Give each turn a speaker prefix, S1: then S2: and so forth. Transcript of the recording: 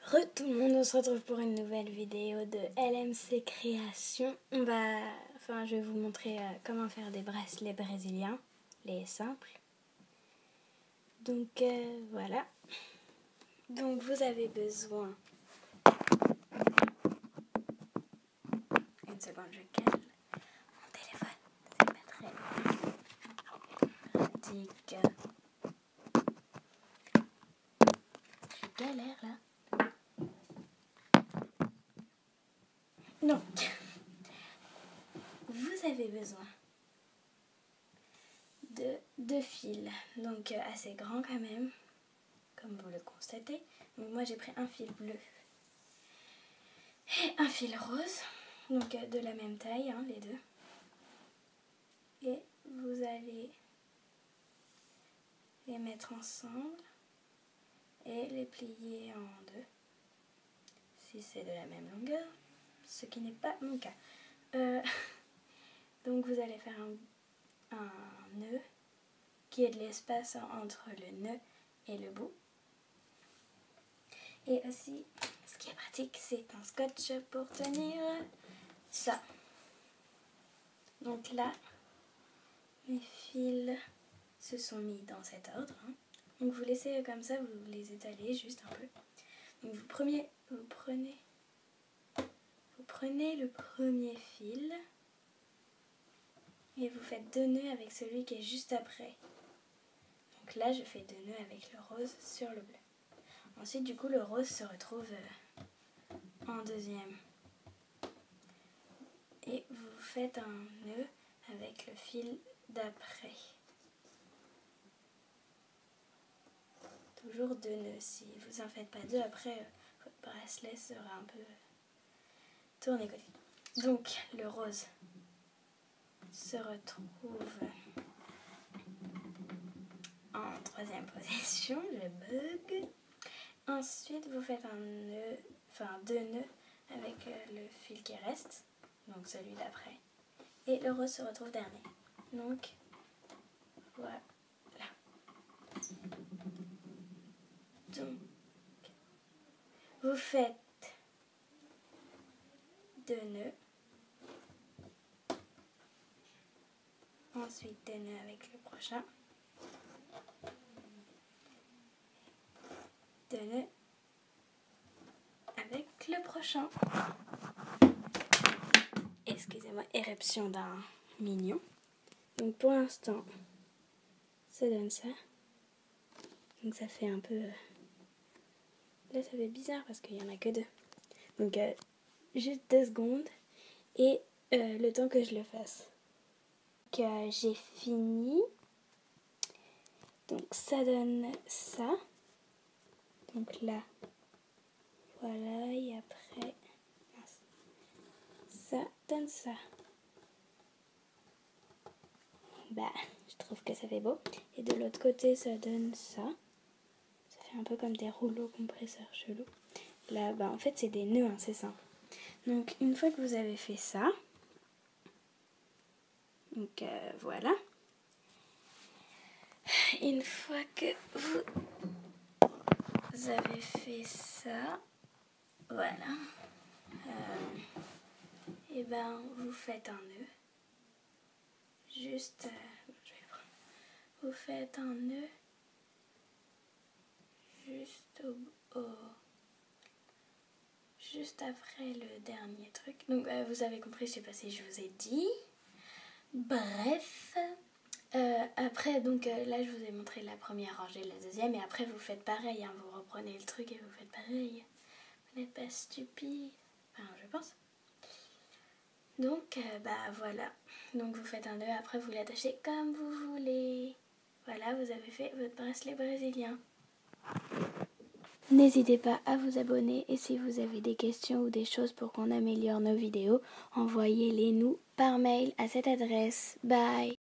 S1: Tout le monde, on se retrouve pour une nouvelle vidéo de LMC Création. Je vais vous montrer comment faire des bracelets brésiliens, les simples. Donc voilà. Donc vous avez besoin. Une seconde, je cale mon téléphone. C'est pas très pratique. Je galère là. Donc, vous avez besoin de deux fils, donc assez grands quand même, comme vous le constatez. Donc moi j'ai pris un fil bleu et un fil rose, donc de la même taille, hein, les deux. Et vous allez les mettre ensemble et les plier en deux, si c'est de la même longueur, ce qui n'est pas mon cas. Donc vous allez faire un nœud qui est de l'espace entre le nœud et le bout. Et aussi, ce qui est pratique, c'est un scotch pour tenir ça. Donc là, mes fils se sont mis dans cet ordre. Donc vous laissez comme ça, vous les étalez juste un peu. Donc vous prenez le premier fil et vous faites deux nœuds avec celui qui est juste après. Donc là, je fais deux nœuds avec le rose sur le bleu. Ensuite, du coup, le rose se retrouve en deuxième. Et vous faites un nœud avec le fil d'après. Toujours deux nœuds. Si vous en faites pas deux, après, votre bracelet sera un peu tourné côté. Donc, le rose se retrouve en troisième position. Je bug. Ensuite, vous faites deux nœuds avec le fil qui reste, donc celui d'après. Et le rose se retrouve dernier. Donc, voilà. Donc, vous faites deux nœuds. Ensuite, deux nœuds avec le prochain. Deux nœuds avec le prochain. Excusez-moi, éruption d'un mignon. Donc pour l'instant, ça donne ça. Donc ça fait un peu... Là ça fait bizarre parce qu'il n'y en a que deux. Donc juste 2 secondes et le temps que je le fasse. Donc j'ai fini. Donc ça donne ça. Donc là, voilà, et après, ça donne ça. Je trouve que ça fait beau. Et de l'autre côté, ça donne ça. Ça fait un peu comme des rouleaux compresseurs chelous. Là, en fait, c'est des nœuds, hein, c'est ça. Donc, une fois que vous avez fait ça, donc voilà. Une fois que vous avez fait ça, voilà. Et vous faites un nœud. Juste, je vais le prendre. Vous faites un nœud juste après le dernier truc. Donc vous avez compris, je sais pas si je vous ai dit. Bref, après donc là je vous ai montré la première rangée, la deuxième, et après vous faites pareil, hein, vous reprenez le truc et vous faites pareil. Vous n'êtes pas stupide, enfin je pense. Donc voilà, donc vous faites un nœud, après vous l'attachez comme vous voulez. Voilà, vous avez fait votre bracelet brésilien. N'hésitez pas à vous abonner et si vous avez des questions ou des choses pour qu'on améliore nos vidéos, envoyez-les nous par mail à cette adresse. Bye!